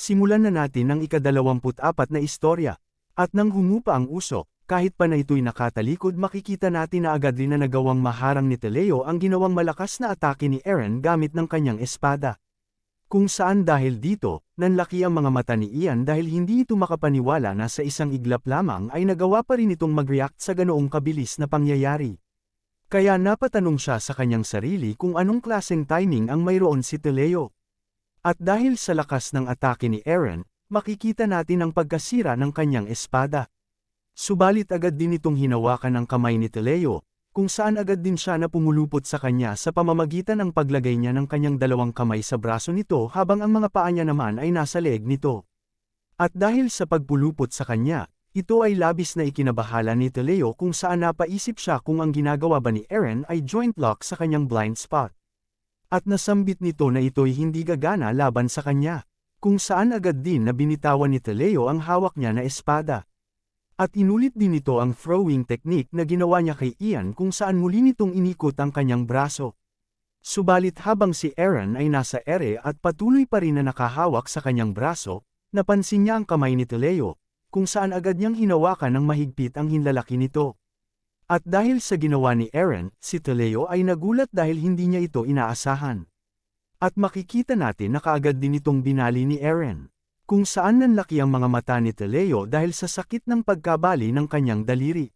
Simulan na natin ang ika-24 na istorya. At nang humupa ang usok, kahit pa na ito'y nakatalikod makikita natin na agad rin na nagawang maharang ni Teleo ang ginawang malakas na atake ni Eren gamit ng kanyang espada. Kung saan dahil dito, nanlaki ang mga mata ni Ian dahil hindi ito makapaniwala na sa isang iglap lamang ay nagawa pa rin itong mag-react sa ganoong kabilis na pangyayari. Kaya napatanong siya sa kanyang sarili kung anong klaseng timing ang mayroon si Teleo. At dahil sa lakas ng atake ni Eren, makikita natin ang pagkasira ng kanyang espada. Subalit agad din itong hinawakan ng kamay ni Teleo, kung saan agad din siya na pumulupot sa kanya sa pamamagitan ng paglagay niya ng kanyang dalawang kamay sa braso nito habang ang mga paa niya naman ay nasa leeg nito. At dahil sa pagpulupot sa kanya, ito ay labis na ikinabahala ni Teleo kung saan napaisip siya kung ang ginagawa ba ni Eren ay joint lock sa kanyang blind spot. At nasambit nito na ito'y hindi gagana laban sa kanya, kung saan agad din na binitawan ni Teleo ang hawak niya na espada. At inulit din nito ang throwing technique na ginawa niya kay Ian kung saan muli nitong inikot ang kanyang braso. Subalit habang si Eren ay nasa ere at patuloy pa rin na nakahawak sa kanyang braso, napansin niya ang kamay ni Teleo, kung saan agad niyang hinawakan ng mahigpit ang hinlalaki nito. At dahil sa ginawa ni Eren, si Teleo ay nagulat dahil hindi niya ito inaasahan. At makikita natin na kaagad din itong binali ni Eren, kung saan nanlaki ang mga mata ni Teleo dahil sa sakit ng pagkabali ng kanyang daliri.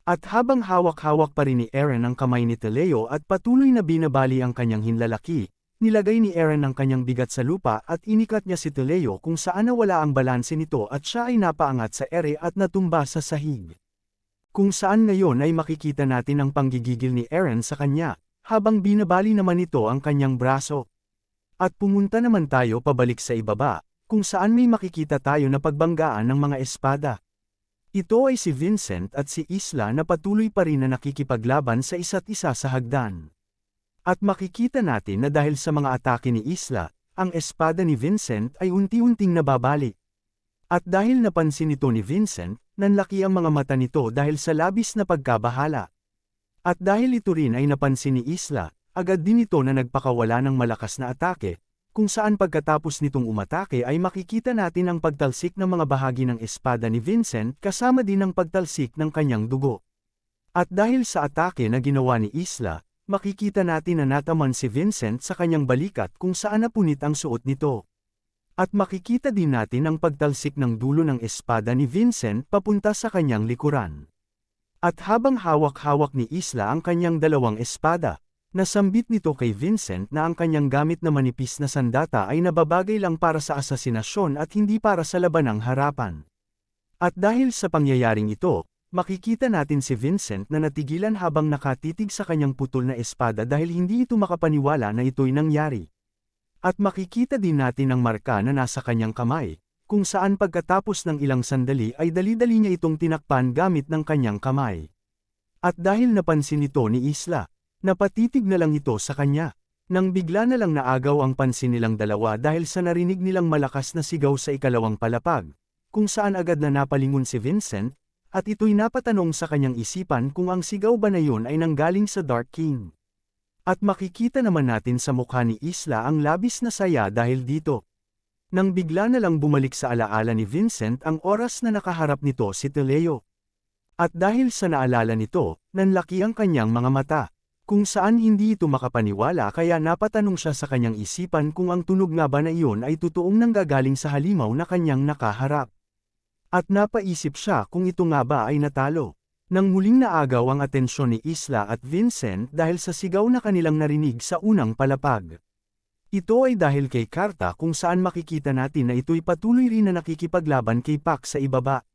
At habang hawak-hawak pa rin ni Eren ang kamay ni Teleo at patuloy na binabali ang kanyang hinlalaki, nilagay ni Eren ang kanyang bigat sa lupa at inikat niya si Teleo kung saan nawala ang balanse nito at siya ay napaangat sa ere at natumba sa sahig. Kung saan ngayon ay makikita natin ang panggigigil ni Eren sa kanya, habang binabali naman ito ang kanyang braso. At pumunta naman tayo pabalik sa ibaba, kung saan may makikita tayo na pagbanggaan ng mga espada. Ito ay si Vincent at si Isla na patuloy pa rin na nakikipaglaban sa isa't isa sa hagdan. At makikita natin na dahil sa mga atake ni Isla, ang espada ni Vincent ay unti-unting nababali. At dahil napansin ito ni Vincent, nanlaki ang mga mata nito dahil sa labis na pagkabahala. At dahil ito rin ay napansin ni Isla, agad din ito na nagpakawala ng malakas na atake, kung saan pagkatapos nitong umatake ay makikita natin ang pagtalsik ng mga bahagi ng espada ni Vincent kasama din ang pagtalsik ng kanyang dugo. At dahil sa atake na ginawa ni Isla, makikita natin na nataman si Vincent sa kanyang balikat kung saan napunit ang suot nito. At makikita din natin ang pagtalsik ng dulo ng espada ni Vincent papunta sa kanyang likuran. At habang hawak-hawak ni Isla ang kanyang dalawang espada, nasambit nito kay Vincent na ang kanyang gamit na manipis na sandata ay nababagay lang para sa asasinasyon at hindi para sa labanang harapan. At dahil sa pangyayaring ito, makikita natin si Vincent na natigilan habang nakatitig sa kanyang putol na espada dahil hindi ito makapaniwala na ito'y nangyari. At makikita din natin ang marka na nasa kanyang kamay, kung saan pagkatapos ng ilang sandali ay dali-dali niya itong tinakpan gamit ng kanyang kamay. At dahil napansin ito ni Isla, napatitig na lang ito sa kanya, nang bigla na lang naagaw ang pansin nilang dalawa dahil sa narinig nilang malakas na sigaw sa ikalawang palapag, kung saan agad na napalingon si Vincent, at ito'y napatanong sa kanyang isipan kung ang sigaw ba na yun ay nanggaling sa Dark King. At makikita naman natin sa mukha ni Isla ang labis na saya dahil dito. Nang bigla na lang bumalik sa alaala ni Vincent ang oras na nakaharap nito si Teleo. At dahil sa naalala nito, nanlaki ang kanyang mga mata, kung saan hindi ito makapaniwala kaya napatanong siya sa kanyang isipan kung ang tunog nga ba na iyon ay totoong nanggagaling sa halimaw na kanyang nakaharap. At napaisip siya kung ito nga ba ay natalo. Nang muling naagaw ang atensyon ni Isla at Vincent dahil sa sigaw na kanilang narinig sa unang palapag. Ito ay dahil kay Carta kung saan makikita natin na ito'y patuloy rin na nakikipaglaban kay Pac sa ibaba.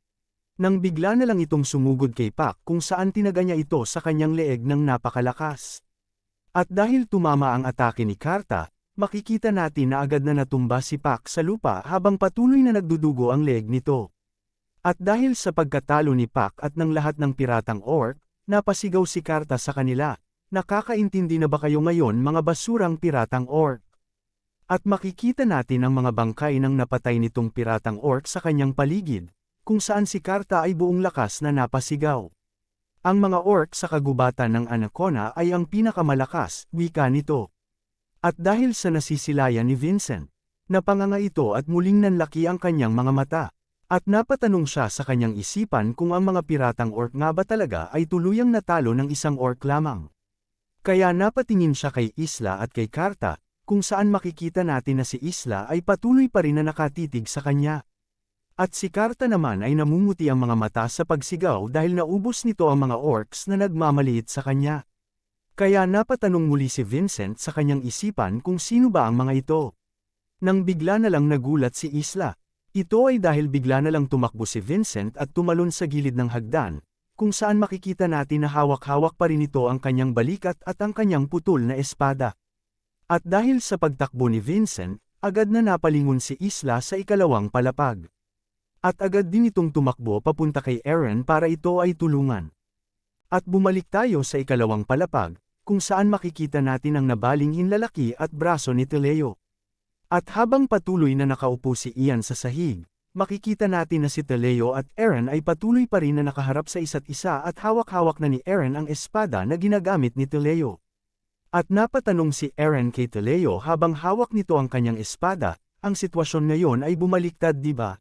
Nang bigla na lang itong sumugod kay Pac kung saan tinaga niya ito sa kanyang leeg ng napakalakas. At dahil tumama ang atake ni Carta, makikita natin na agad na natumba si Pac sa lupa habang patuloy na nagdudugo ang leeg nito. At dahil sa pagkatalo ni Pac at ng lahat ng piratang orc, napasigaw si Carta sa kanila, nakakaintindi na ba kayo ngayon mga basurang piratang orc? At makikita natin ang mga bangkay ng napatay nitong piratang orc sa kanyang paligid, kung saan si Carta ay buong lakas na napasigaw. Ang mga orc sa kagubatan ng Anacona ay ang pinakamalakas, wika nito. At dahil sa nasisilayan ni Vincent, Napanganga ito at muling nanlaki ang kanyang mga mata. At napatanong siya sa kanyang isipan kung ang mga piratang orc nga ba talaga ay tuluyang natalo ng isang orc lamang. Kaya napatingin siya kay Isla at kay Karta, kung saan makikita natin na si Isla ay patuloy pa rin na nakatitig sa kanya. At si Karta naman ay namumuti ang mga mata sa pagsigaw dahil naubos nito ang mga orcs na nagmamaliit sa kanya. Kaya napatanong muli si Vincent sa kanyang isipan kung sino ba ang mga ito. Nang bigla na lang nagulat si Isla. Ito ay dahil bigla na lang tumakbo si Vincent at tumalon sa gilid ng hagdan, kung saan makikita natin na hawak-hawak pa rin ito ang kanyang balikat at ang kanyang putol na espada. At dahil sa pagtakbo ni Vincent, agad na napalingon si Isla sa ikalawang palapag. At agad din itong tumakbo papunta kay Eren para ito ay tulungan. At bumalik tayo sa ikalawang palapag, kung saan makikita natin ang nabaling hinlalaki at braso ni Teleo. At habang patuloy na nakaupo si Ian sa sahig, makikita natin na si Teleo at Eren ay patuloy pa rin na nakaharap sa isa't isa at hawak-hawak na ni Eren ang espada na ginagamit ni Teleo. At napatanong si Eren kay Teleo habang hawak nito ang kanyang espada, ang sitwasyon ngayon ay bumaliktad, di ba?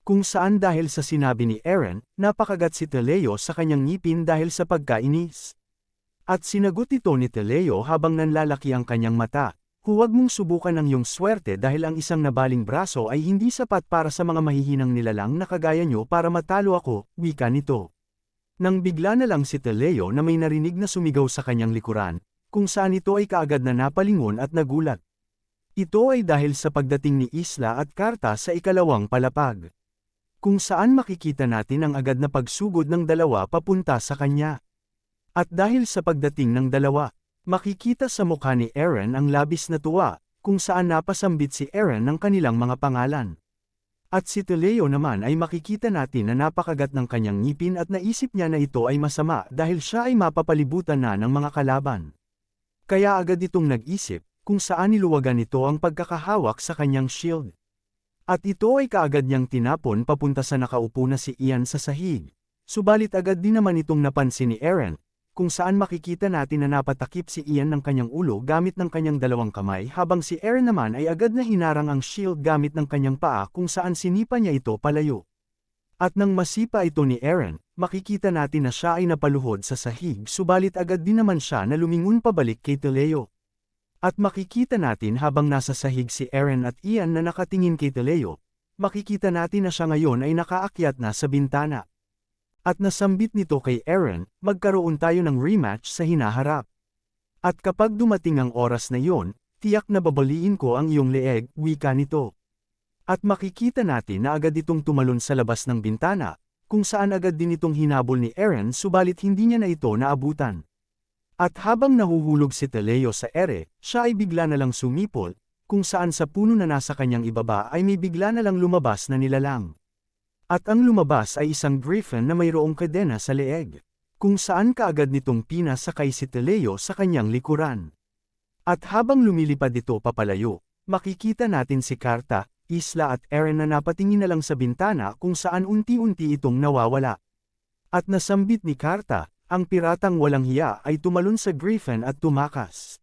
Kung saan dahil sa sinabi ni Eren, napakagat si Teleo sa kanyang ngipin dahil sa pagkainis. At sinagot ito ni Teleo habang nanlalaki ang kanyang mata. Huwag mong subukan ang iyong swerte dahil ang isang nabaling braso ay hindi sapat para sa mga mahihinang nilalang na kagaya nyo para matalo ako, wika nito. Nang bigla na lang si Teleo na may narinig na sumigaw sa kanyang likuran, kung saan ito ay kaagad na napalingon at nagulat. Ito ay dahil sa pagdating ni Isla at Karta sa ikalawang palapag. Kung saan makikita natin ang agad na pagsugod ng dalawa papunta sa kanya. At dahil sa pagdating ng dalawa, makikita sa mukha ni Eren ang labis na tuwa, kung saan napasambit si Eren ng kanilang mga pangalan. At si Teleo naman ay makikita natin na napakagat ng kanyang ngipin at naisip niya na ito ay masama dahil siya ay mapapalibutan na ng mga kalaban. Kaya agad itong nag-isip, kung saan niluwagan ito ang pagkakahawak sa kanyang shield. At ito ay kaagad niyang tinapon papunta sa nakaupo na si Ian sa sahig. Subalit agad din naman itong napansin ni Eren, kung saan makikita natin na napatakip si Ian ng kanyang ulo gamit ng kanyang dalawang kamay habang si Eren naman ay agad na hinarang ang shield gamit ng kanyang paa kung saan sinipa niya ito palayo. At nang masipa ito ni Eren, makikita natin na siya ay napaluhod sa sahig subalit agad din naman siya na lumingon pabalik kay Teleo. At makikita natin habang nasa sahig si Eren at Ian na nakatingin kay Teleo, makikita natin na siya ngayon ay nakaakyat na sa bintana. At nasambit nito kay Eren, magkaroon tayo ng rematch sa hinaharap. At kapag dumating ang oras na yon, tiyak na babaliin ko ang iyong leeg, wika nito. At makikita natin na agad itong tumalon sa labas ng bintana, kung saan agad din itong hinabol ni Eren subalit hindi niya na ito naabutan. At habang nahuhulog si Teleo sa ere, siya ay bigla na lang sumipol, kung saan sa puno na nasa kanyang ibaba ay may bigla na lang lumabas na nilalang. At ang lumabas ay isang griffin na mayroong kadena sa leeg, kung saan kaagad nitong pinasakay si Teleo sa kanyang likuran. At habang lumilipad ito papalayo, makikita natin si Karta, Isla at Eren na napatingin na lang sa bintana kung saan unti-unti itong nawawala. At nasambit ni Karta, ang piratang walang hiya ay tumalon sa griffin at tumakas.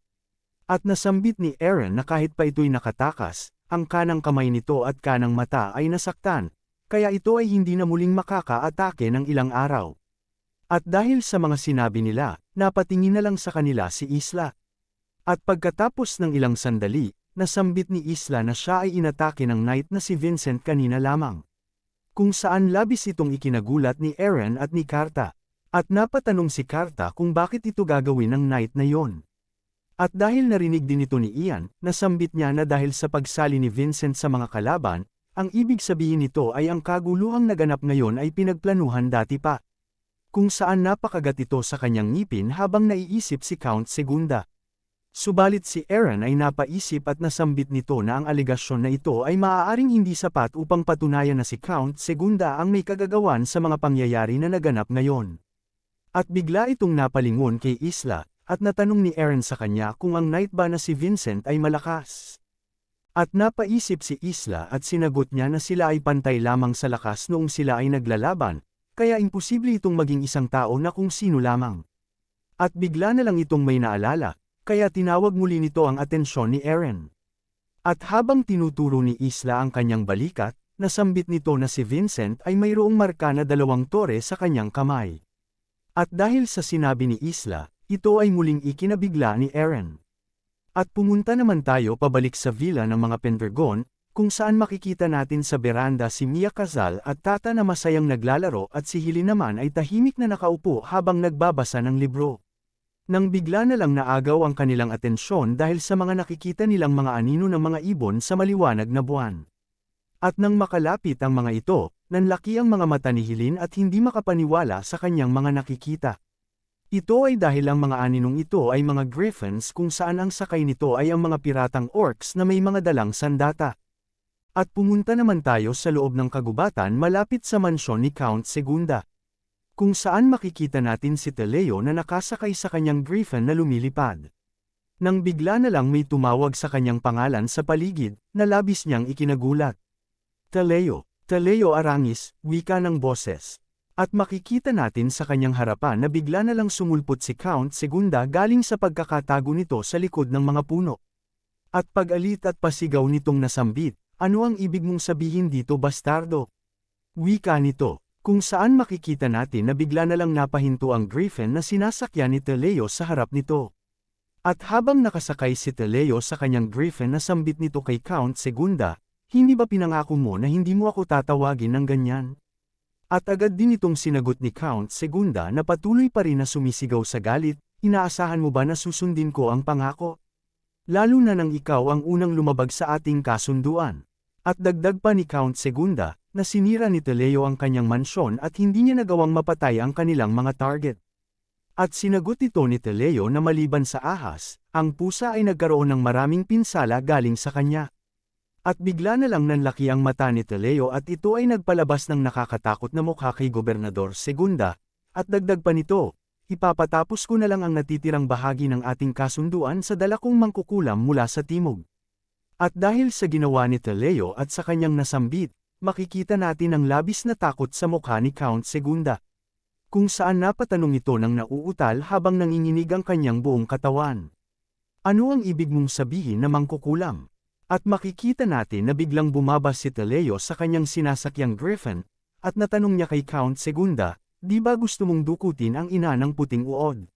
At nasambit ni Eren na kahit pa ito'y nakatakas, ang kanang kamay nito at kanang mata ay nasaktan, kaya ito ay hindi na muling makaka-atake ng ilang araw. At dahil sa mga sinabi nila, napatingin na lang sa kanila si Isla. At pagkatapos ng ilang sandali, nasambit ni Isla na siya ay inatake ng knight na si Vincent kanina lamang. Kung saan labis itong ikinagulat ni Eren at ni Karta. At napatanong si Karta kung bakit ito gagawin ng knight na yon. At dahil narinig din ito ni Ian, nasambit niya na dahil sa pagsali ni Vincent sa mga kalaban, ang ibig sabihin nito ay ang kaguluhang naganap ngayon ay pinagplanuhan dati pa. Kung saan napakagat ito sa kanyang ngipin habang naiisip si Count Segunda. Subalit si Eren ay napaisip at nasambit nito na ang aligasyon na ito ay maaaring hindi sapat upang patunayan na si Count Segunda ang may kagagawan sa mga pangyayari na naganap ngayon. At bigla itong napalingon kay Isla, at natanong ni Eren sa kanya kung ang knight ba na si Vincent ay malakas. At napaisip si Isla at sinagot niya na sila ay pantay lamang sa lakas noong sila ay naglalaban, kaya imposible itong maging isang tao na kung sino lamang. At bigla na lang itong may naalala, kaya tinawag muli nito ang atensyon ni Eren. At habang tinuturo ni Isla ang kanyang balikat, nasambit nito na si Vincent ay mayroong marka na 2 tore sa kanyang kamay. At dahil sa sinabi ni Isla, ito ay muling ikinabigla ni Eren. At pumunta naman tayo pabalik sa villa ng mga Pendragon, kung saan makikita natin sa beranda si Mia Kazal at Tata na masayang naglalaro at si Hilly naman ay tahimik na nakaupo habang nagbabasa ng libro. Nang bigla na lang naagaw ang kanilang atensyon dahil sa mga nakikita nilang mga anino ng mga ibon sa maliwanag na buwan. At nang makalapit ang mga ito, nanlaki ang mga mata ni Hilin at hindi makapaniwala sa kanyang mga nakikita. Ito ay dahil ang mga aninong ito ay mga griffins kung saan ang sakay nito ay ang mga piratang orcs na may mga dalang sandata. At pumunta naman tayo sa loob ng kagubatan malapit sa mansyon ni Count Segunda. Kung saan makikita natin si Teleo na nakasakay sa kanyang griffin na lumilipad. Nang bigla na lang may tumawag sa kanyang pangalan sa paligid, na labis niyang ikinagulat. Teleo, Teleo Arangis, wika ng boses. At makikita natin sa kanyang harapan na bigla na lang sumulpot si Count Segunda galing sa pagkakatago nito sa likod ng mga puno. At pag-alit at pasigaw nitong nasambit, ano ang ibig mong sabihin dito bastardo? Wika nito, kung saan makikita natin na bigla na lang napahinto ang griffin na sinasakyan ni Teleo sa harap nito. At habang nakasakay si Teleo sa kanyang griffin na sambit nito kay Count Segunda, hindi ba pinangako mo na hindi mo ako tatawagin ng ganyan? At agad din itong sinagot ni Count Segunda na patuloy pa rin na sumisigaw sa galit, inaasahan mo ba na susundin ko ang pangako? Lalo na nang ikaw ang unang lumabag sa ating kasunduan. At dagdag pa ni Count Segunda, na sinira ni Teleo ang kanyang mansyon at hindi niya nagawang mapatay ang kanilang mga target. At sinagot ito ni Teleo na maliban sa ahas, ang pusa ay nagkaroon ng maraming pinsala galing sa kanya. At bigla na lang nanlaki ang mata ni Teleo at ito ay nagpalabas ng nakakatakot na mukha kay Gobernador Segunda, at dagdag pa nito, ipapatapos ko na lang ang natitirang bahagi ng ating kasunduan sa dala kong mangkukulam mula sa timog. At dahil sa ginawa ni Teleo at sa kanyang nasambit, makikita natin ang labis na takot sa mukha ni Count Segunda. Kung saan napatanong ito ng nauutal habang nanginginig ang kanyang buong katawan. Ano ang ibig mong sabihin na mangkukulam? At makikita natin na biglang bumaba si Teleo sa kanyang sinasakyang griffin, at natanong niya kay Count Segunda, di ba gusto mong dukutin ang ina ng puting uod?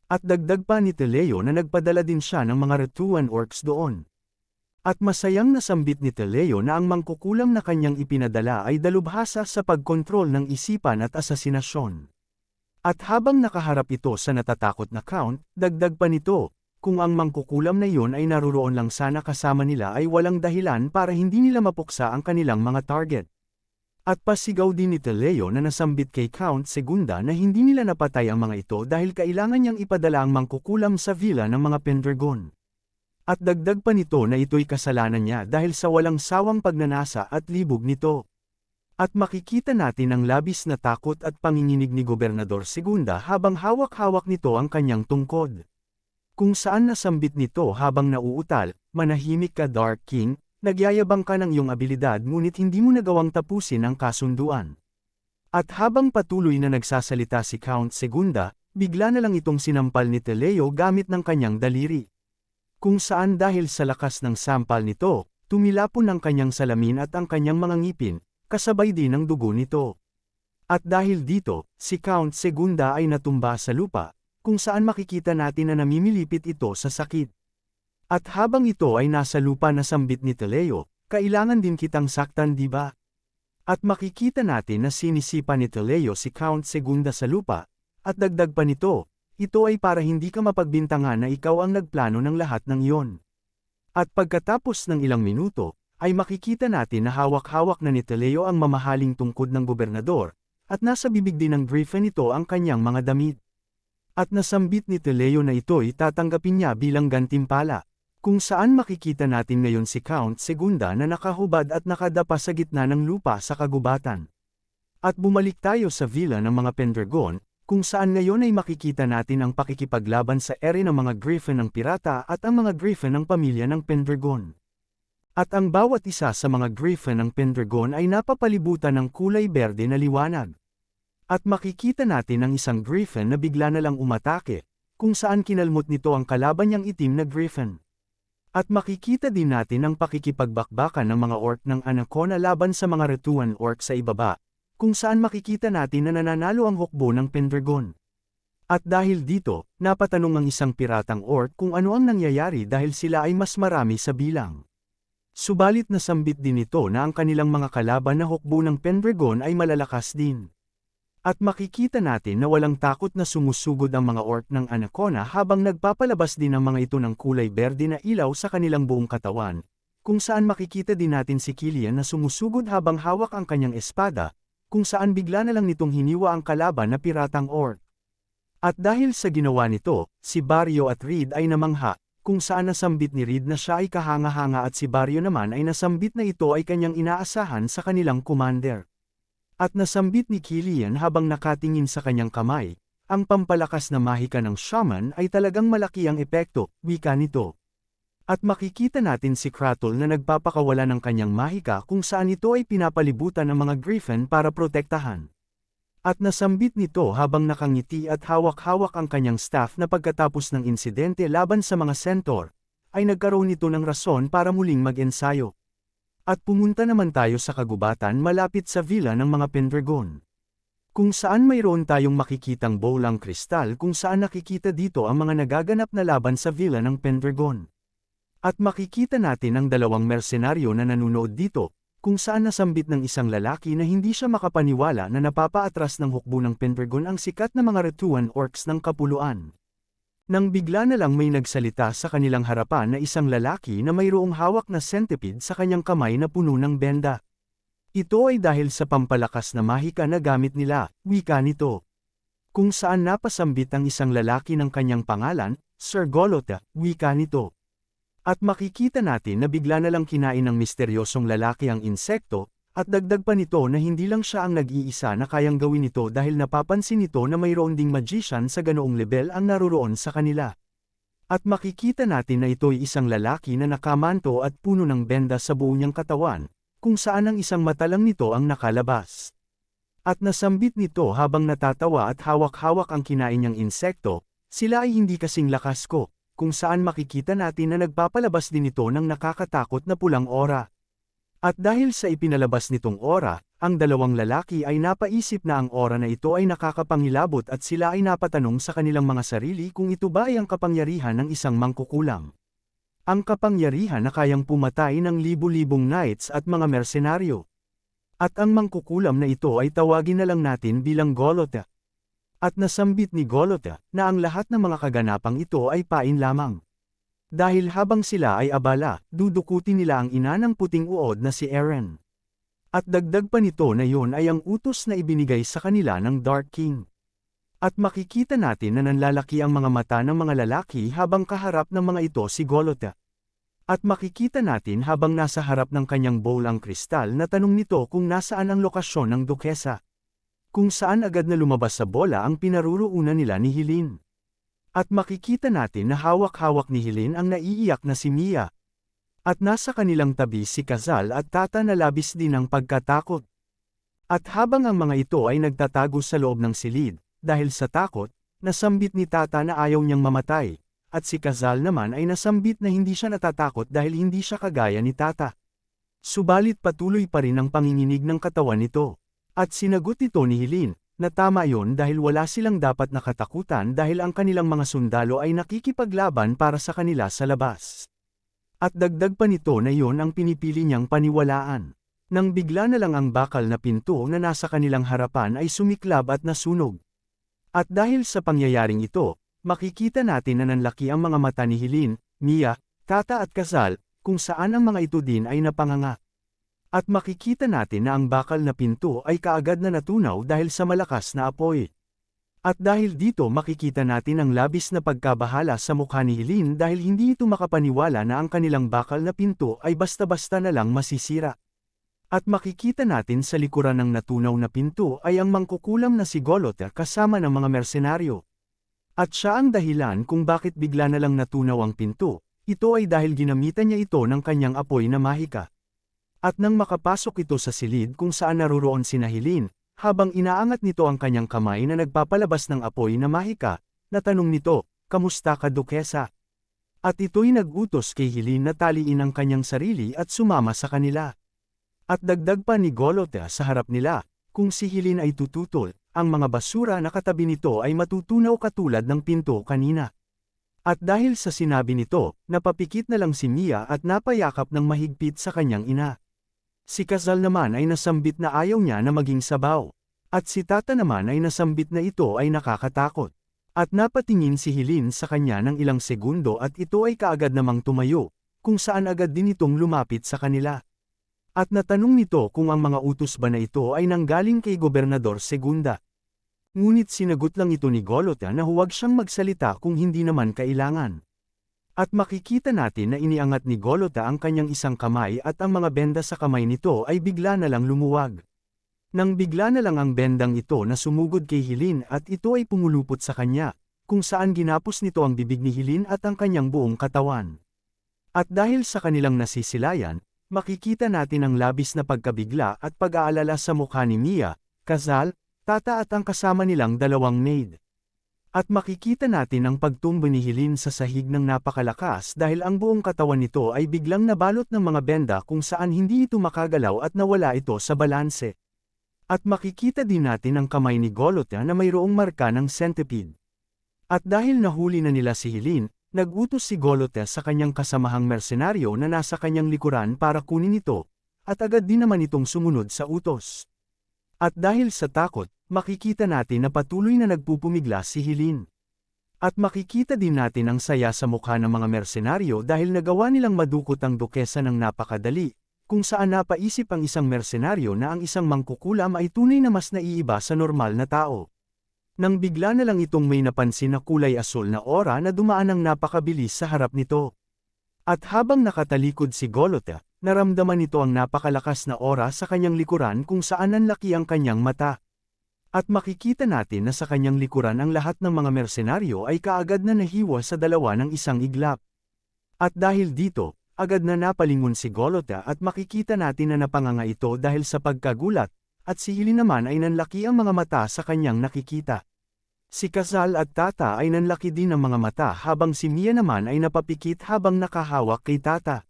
At dagdag pa ni Teleo na nagpadala din siya ng mga Retuan orcs doon. At masayang nasambit ni Teleo na ang mangkukulam na kanyang ipinadala ay dalubhasa sa pagkontrol ng isipan at asasinasyon. At habang nakaharap ito sa natatakot na Count, dagdag pa nito, kung ang mangkukulam na iyon ay naruroon lang sana kasama nila ay walang dahilan para hindi nila mapuksa ang kanilang mga target. At pasigaw din ni Teleo na nasambit kay Count Segunda na hindi nila napatay ang mga ito dahil kailangan niyang ipadala ang mangkukulam sa villa ng mga Pendragon. At dagdag pa nito na ito'y kasalanan niya dahil sa walang sawang pagnanasa at libog nito. At makikita natin ang labis na takot at panginginig ni Gobernador Segunda habang hawak-hawak nito ang kanyang tungkod. Kung saan nasambit nito habang nauutal, manahimik ka Dark King, nagyayabang ka ng iyong abilidad ngunit hindi mo nagawang tapusin ang kasunduan. At habang patuloy na nagsasalita si Count Segunda, bigla na lang itong sinampal ni Teleo gamit ng kanyang daliri. Kung saan dahil sa lakas ng sampal nito, tumilapon ang kanyang salamin at ang kanyang mga ngipin, kasabay din ang dugo nito. At dahil dito, si Count Segunda ay natumba sa lupa, kung saan makikita natin na namimilipit ito sa sakit. At habang ito ay nasa lupa na sambit ni Teleo, kailangan din kitang saktan di ba? At makikita natin na sinisipa ni Teleo si Count Segunda sa lupa, at dagdag pa nito, ito ay para hindi ka mapagbintangan na ikaw ang nagplano ng lahat ng iyon. At pagkatapos ng ilang minuto, ay makikita natin na hawak-hawak na ni Teleo ang mamahaling tungkod ng gobernador, at nasa bibig din ng griffin ito ang kanyang mga damit. At nasambit ni Teleo na ito'y tatanggapin niya bilang gantimpala, kung saan makikita natin ngayon si Count Segunda na nakahubad at nakadapa sa gitna ng lupa sa kagubatan. At bumalik tayo sa villa ng mga Pendragon, kung saan ngayon ay makikita natin ang pakikipaglaban sa ere ng mga griffin ng pirata at ang mga griffin ng pamilya ng Pendragon. At ang bawat isa sa mga griffin ng Pendragon ay napapalibutan ng kulay berde na liwanag. At makikita natin ang isang griffin na bigla na lang umatake, kung saan kinalmot nito ang kalaban niyang itim na griffin. At makikita din natin ang pakikipagbakbakan ng mga orc ng Anaconda laban sa mga Retuan orc sa ibaba, kung saan makikita natin na nananalo ang hukbo ng Pendragon. At dahil dito, napatanong ang isang piratang orc kung ano ang nangyayari dahil sila ay mas marami sa bilang. Subalit nasambit din ito na ang kanilang mga kalaban na hukbo ng Pendragon ay malalakas din. At makikita natin na walang takot na sumusugod ang mga orc ng Anaconda habang nagpapalabas din ang mga ito ng kulay berde na ilaw sa kanilang buong katawan, kung saan makikita din natin si Killian na sumusugod habang hawak ang kanyang espada, kung saan bigla na lang nitong hiniwa ang kalaban na piratang orc. At dahil sa ginawa nito, si Barrio at Reed ay namangha, kung saan nasambit ni Reed na siya ay kahanga-hanga at si Barrio naman ay nasambit na ito ay kanyang inaasahan sa kanilang commander. At nasambit ni Killian habang nakatingin sa kanyang kamay, ang pampalakas na mahika ng shaman ay talagang malaki ang epekto, wika nito. At makikita natin si Kratul na nagpapakawala ng kanyang mahika kung saan ito ay pinapalibutan ng mga griffin para protektahan. At nasambit nito habang nakangiti at hawak-hawak ang kanyang staff na pagkatapos ng insidente laban sa mga centaur, ay nagkaroon nito ng rason para muling mag-ensayo. At pumunta naman tayo sa kagubatan malapit sa villa ng mga Pendragon. Kung saan mayroon tayong makikitang bowlang kristal kung saan nakikita dito ang mga nagaganap na laban sa villa ng Pendragon. At makikita natin ang dalawang mersenaryo na nanunood dito, kung saan nasambit ng isang lalaki na hindi siya makapaniwala na napapaatras ng hukbo ng Pendragon ang sikat na mga Retuan orcs ng kapuluan. Nang bigla na lang may nagsalita sa kanilang harapan na isang lalaki na mayroong hawak na centipede sa kanyang kamay na puno ng benda. Ito ay dahil sa pampalakas na mahika na gamit nila, wika nito. Kung saan napasambit ang isang lalaki ng kanyang pangalan, Sir Golota, wika nito. At makikita natin na bigla na lang kinain ng misteryosong lalaki ang insekto, at dagdag pa nito na hindi lang siya ang nag-iisa na kayang gawin ito dahil napapansin nito na mayroon ding magician sa ganoong level ang naroon sa kanila. At makikita natin na ito'y isang lalaki na nakamanto at puno ng benda sa buong niyang katawan, kung saan ang isang mata lang nito ang nakalabas. At nasambit nito habang natatawa at hawak-hawak ang kinain niyang insekto, sila ay hindi kasing lakas ko, kung saan makikita natin na nagpapalabas din ito ng nakakatakot na pulang aura. At dahil sa ipinalabas nitong aura, ang dalawang lalaki ay napaisip na ang aura na ito ay nakakapangilabot at sila ay napatanong sa kanilang mga sarili kung ito ba ay ang kapangyarihan ng isang mangkukulam. Ang kapangyarihan na kayang pumatay ng libu-libong knights at mga mersenaryo. At ang mangkukulam na ito ay tawagin na lang natin bilang Golota. At nasambit ni Golota na ang lahat ng mga kaganapang ito ay pain lamang. Dahil habang sila ay abala, dudukutin nila ang ina ng puting uod na si Eren. At dagdag pa nito na yon ay ang utos na ibinigay sa kanila ng Dark King. At makikita natin na nanlalaki ang mga mata ng mga lalaki habang kaharap ng mga ito si Golota. At makikita natin habang nasa harap ng kanyang bowl ang kristal na tanong nito kung nasaan ang lokasyon ng dukesa. Kung saan agad na lumabas sa bola ang pinaruruunan nila ni Helene. At makikita natin na hawak-hawak ni Helene ang naiiyak na si Mia. At nasa kanilang tabi si Kazal at Tata na labis din ang pagkatakot. At habang ang mga ito ay nagtatago sa loob ng silid, dahil sa takot, nasambit ni Tata na ayaw niyang mamatay, at si Kazal naman ay nasambit na hindi siya natatakot dahil hindi siya kagaya ni Tata. Subalit patuloy pa rin ang panginginig ng katawan nito. At sinagot ito ni Helene, na tama yon dahil wala silang dapat nakatakutan dahil ang kanilang mga sundalo ay nakikipaglaban para sa kanila sa labas. At dagdag pa nito na yon ang pinipili niyang paniwalaan. Nang bigla na lang ang bakal na pinto na nasa kanilang harapan ay sumiklab at nasunog. At dahil sa pangyayaring ito, makikita natin na nanlaki ang mga mata ni Helene, Mia, Tata at Kazal, kung saan ang mga ito din ay napanganga. At makikita natin na ang bakal na pinto ay kaagad na natunaw dahil sa malakas na apoy. At dahil dito makikita natin ang labis na pagkabahala sa mukha ni Helene dahil hindi ito makapaniwala na ang kanilang bakal na pinto ay basta-basta na lang masisira. At makikita natin sa likuran ng natunaw na pinto ay ang mangkukulam na si Golota kasama ng mga mersenaryo. At siya ang dahilan kung bakit bigla na lang natunaw ang pinto, ito ay dahil ginamitan niya ito ng kanyang apoy na mahika. At nang makapasok ito sa silid kung saan naruroon si Helene, habang inaangat nito ang kanyang kamay na nagpapalabas ng apoy na mahika, natanong nito, "Kamusta ka, Dukesa?" At ito'y nag-utos kay Helene na taliin ang kanyang sarili at sumama sa kanila. At dagdag pa ni Golotha sa harap nila, kung si Helene ay tututol, ang mga basura na katabi nito ay matutunaw katulad ng pinto kanina. At dahil sa sinabi nito, napapikit na lang si Mia at napayakap ng mahigpit sa kanyang ina. Si Kazal naman ay nasambit na ayaw niya na maging sabaw. At si Tata naman ay nasambit na ito ay nakakatakot. At napatingin si Helene sa kanya ng ilang segundo at ito ay kaagad namang tumayo, kung saan agad din itong lumapit sa kanila. At natanong nito kung ang mga utos ba na ito ay nanggaling kay Gobernador Segunda. Ngunit sinagot lang ito ni Golotha na huwag siyang magsalita kung hindi naman kailangan. At makikita natin na iniangat ni Golotha ang kanyang isang kamay at ang mga benda sa kamay nito ay bigla na lang lumuwag. Nang bigla na lang ang bendang ito na sumugod kay Helene at ito ay pumulupot sa kanya, kung saan ginapos nito ang bibig ni Helene at ang kanyang buong katawan. At dahil sa kanilang nasisilayan, makikita natin ang labis na pagkabigla at pag-aalala sa mukha ni Mia, Kazal, Tata at ang kasama nilang dalawang maid. At makikita natin ang pagtumba ni Helene sa sahig ng napakalakas dahil ang buong katawan nito ay biglang nabalot ng mga benda kung saan hindi ito makagalaw at nawala ito sa balanse. At makikita din natin ang kamay ni Golotha na mayroong marka ng centipede. At dahil nahuli na nila si Helene, nag-utos si Golotha sa kanyang kasamahang mersenaryo na nasa kanyang likuran para kunin ito, at agad din naman itong sumunod sa utos. At dahil sa takot, makikita natin na patuloy na nagpupumigla si Helene. At makikita din natin ang saya sa mukha ng mga mersenaryo dahil nagawa nilang madukot ang dukesa ng napakadali, kung saan napaisip ang isang mersenaryo na ang isang mangkukulam ay tunay na mas naiiba sa normal na tao. Nang bigla na lang itong may napansin na kulay asul na aura na dumaan ng napakabilis sa harap nito. At habang nakatalikod si Golotha, naramdaman nito ang napakalakas na aura sa kanyang likuran kung saan nanlaki ang kanyang mata. At makikita natin na sa kanyang likuran ang lahat ng mga mersenaryo ay kaagad na nahiwa sa dalawa ng isang iglap. At dahil dito, agad na napalingon si Golotha at makikita natin na napanganga ito dahil sa pagkagulat, at si Helene naman ay nanlaki ang mga mata sa kanyang nakikita. Si Kazal at Tata ay nanlaki din ang mga mata habang si Mia naman ay napapikit habang nakahawak kay Tata.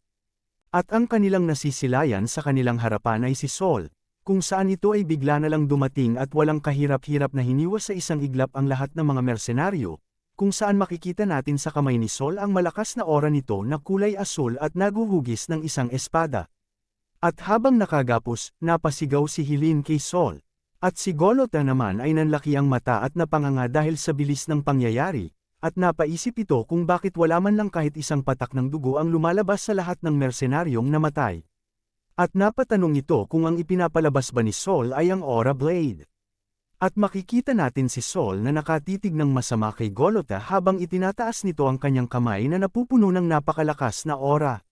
At ang kanilang nasisilayan sa kanilang harapan ay si Sol, kung saan ito ay bigla na lang dumating at walang kahirap-hirap na hiniwas sa isang iglap ang lahat ng mga mersenaryo, kung saan makikita natin sa kamay ni Sol ang malakas na aura nito na kulay asul at naguhugis ng isang espada. At habang nakagapos, napasigaw si Helene kay Sol. At si Golotha naman ay nanlaki ang mata at napanganga dahil sa bilis ng pangyayari, at napaisip ito kung bakit wala man lang kahit isang patak ng dugo ang lumalabas sa lahat ng mersenaryong namatay. At napatanong ito kung ang ipinapalabas ba ni Sol ay ang Aura Blade. At makikita natin si Sol na nakatitig ng masama kay Golotha habang itinataas nito ang kanyang kamay na napupuno ng napakalakas na aura.